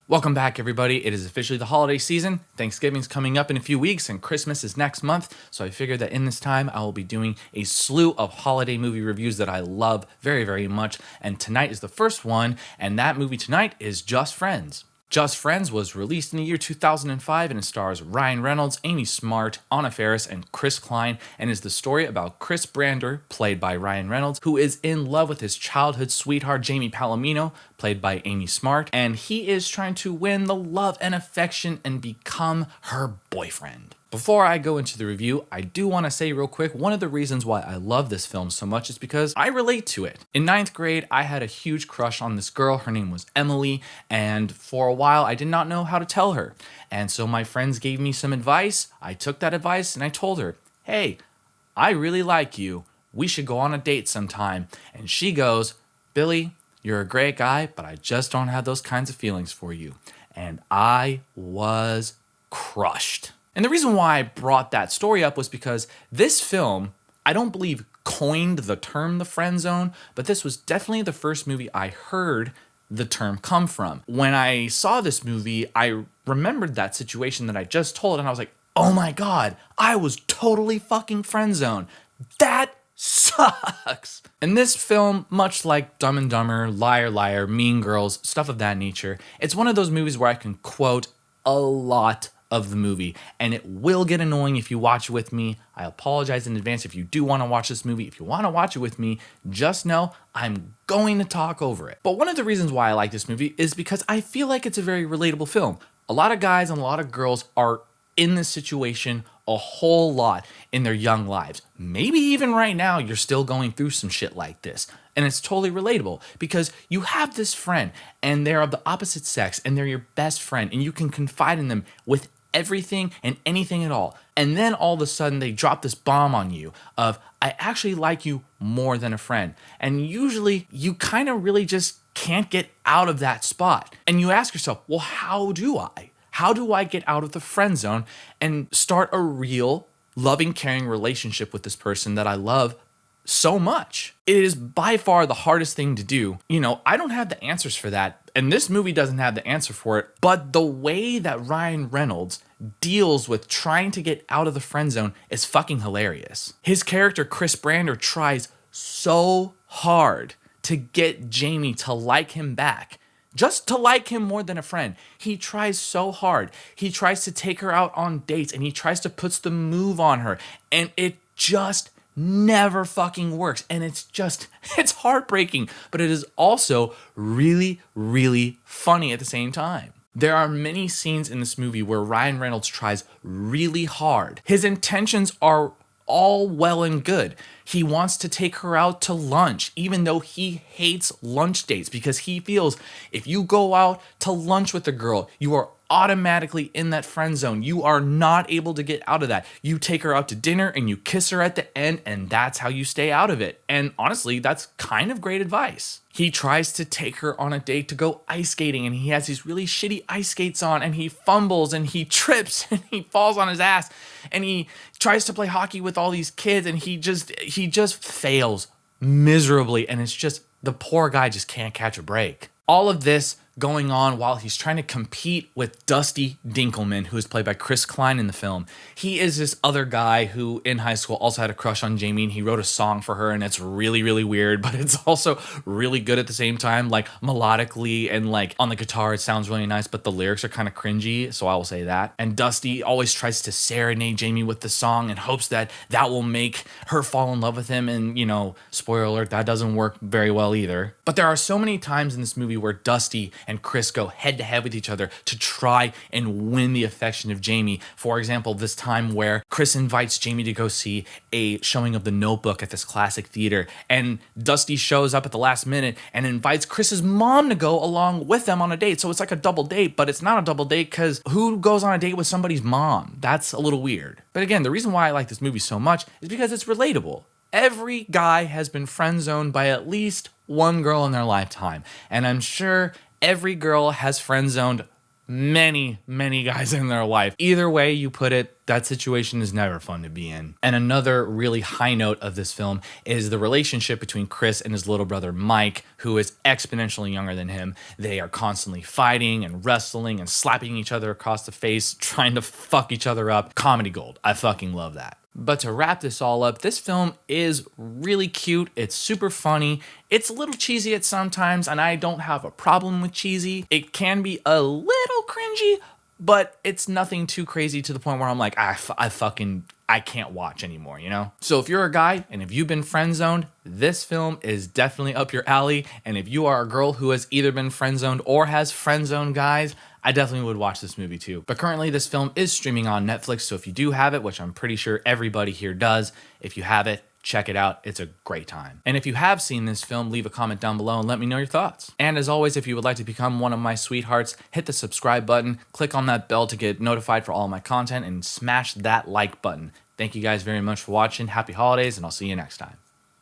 Welcome back, everybody. It is officially the holiday season. Thanksgiving's coming up in a few weeks and Christmas is next month. So I figured that in this time, I will be doing a slew of holiday movie reviews that I love very, very much. And tonight is the first one. And that movie tonight is Just Friends. Just Friends was released in the year 2005 and it stars Ryan Reynolds, Amy Smart, Anna Faris, and Chris Klein, and is the story about Chris Brander, played by Ryan Reynolds, who is in love with his childhood sweetheart Jamie Palomino, played by Amy Smart, and he is trying to win the love and affection and become her boyfriend. Before I go into the review, I do want to say real quick, one of the reasons why I love this film so much is because I relate to it. In 9th grade, I had a huge crush on this girl. Her name was Emily, and for a while, I did not know how to tell her. And so my friends gave me some advice. I took that advice and I told her, hey, I really like you. We should go on a date sometime. And she goes, Billy, you're a great guy, but I just don't have those kinds of feelings for you. And I was crushed. And the reason why I brought that story up was because this film, I don't believe coined the term the friend zone, but this was definitely the first movie I heard the term come from. When I saw this movie, I remembered that situation that I just told, and I was like, oh my God, I was totally fucking friend zone. That sucks. And this film, much like Dumb and Dumber, Liar Liar, Mean Girls, stuff of that nature, it's one of those movies where I can quote a lot of the movie, and it will get annoying if you watch it with me. I apologize in advance if you do want to watch this movie. If you want to watch it with me, just know I'm going to talk over it. But one of the reasons why I like this movie is because I feel like it's a very relatable film. A lot of guys and a lot of girls are in this situation a whole lot in their young lives. Maybe even right now you're still going through some shit like this. And it's totally relatable because you have this friend and they're of the opposite sex and they're your best friend and you can confide in them with everything and anything at all. And then all of a sudden they drop this bomb on you of, I actually like you more than a friend. And usually you kind of really just can't get out of that spot. And you ask yourself, well, how do I? How do I get out of the friend zone and start a real loving, caring relationship with this person that I love so much? It is by far the hardest thing to do. You know, I don't have the answers for that, and this movie doesn't have the answer for it, but the way that Ryan Reynolds deals with trying to get out of the friend zone is fucking hilarious. His character, Chris Brander, tries so hard to get Jamie to like him back. Just to like him more than a friend. He tries so hard. He tries to take her out on dates and he tries to put the move on her. And it just never fucking works. And it's heartbreaking. But it is also really, really funny at the same time. There are many scenes in this movie where Ryan Reynolds tries really hard. His intentions are all well and good. He wants to take her out to lunch, even though he hates lunch dates because he feels if you go out to lunch with a girl, you are automatically in that friend zone. You are not able to get out of that. You take her out to dinner and you kiss her at the end, and that's how you stay out of it. And honestly, that's kind of great advice. He tries to take her on a date to go ice skating, and he has these really shitty ice skates on, and he fumbles and he trips and he falls on his ass, and he tries to play hockey with all these kids, and he just fails miserably, and it's just the poor guy just can't catch a break. All of this going on while he's trying to compete with Dusty Dinkelman, who is played by Chris Klein in the film. He is this other guy who in high school also had a crush on Jamie, and he wrote a song for her, and it's really, really weird, but it's also really good at the same time, like melodically and like on the guitar it sounds really nice, but the lyrics are kind of cringy, so I will say that. And Dusty always tries to serenade Jamie with the song and hopes that that will make her fall in love with him, and you know, spoiler alert, that doesn't work very well either. But there are so many times in this movie where Dusty and Chris go head to head with each other to try and win the affection of Jamie. For example, this time where Chris invites Jamie to go see a showing of The Notebook at this classic theater, and Dusty shows up at the last minute and invites Chris's mom to go along with them on a date. So it's like a double date, but it's not a double date because who goes on a date with somebody's mom? That's a little weird. But again, the reason why I like this movie so much is because it's relatable. Every guy has been friend zoned by at least one girl in their lifetime, and I'm sure every girl has friend zoned many, many guys in their life. Either way you put it, that situation is never fun to be in. And another really high note of this film is the relationship between Chris and his little brother Mike, who is exponentially younger than him. They are constantly fighting and wrestling and slapping each other across the face, trying to fuck each other up. Comedy gold. I fucking love that. But to wrap this all up, this film is really cute. It's super funny. It's a little cheesy at some times, and I don't have a problem with cheesy. It can be a little cringy, but it's nothing too crazy to the point where I'm like, I can't watch anymore, you know? So if you're a guy and if you've been friend zoned, this film is definitely up your alley. And if you are a girl who has either been friend zoned or has friend zoned guys, I definitely would watch this movie too. But currently this film is streaming on Netflix. So if you do have it, which I'm pretty sure everybody here does, if you have it, check it out. It's a great time. And if you have seen this film, leave a comment down below and let me know your thoughts. And as always, if you would like to become one of my sweethearts, hit the subscribe button, click on that bell to get notified for all my content, and smash that like button. Thank you guys very much for watching. Happy holidays, and I'll see you next time.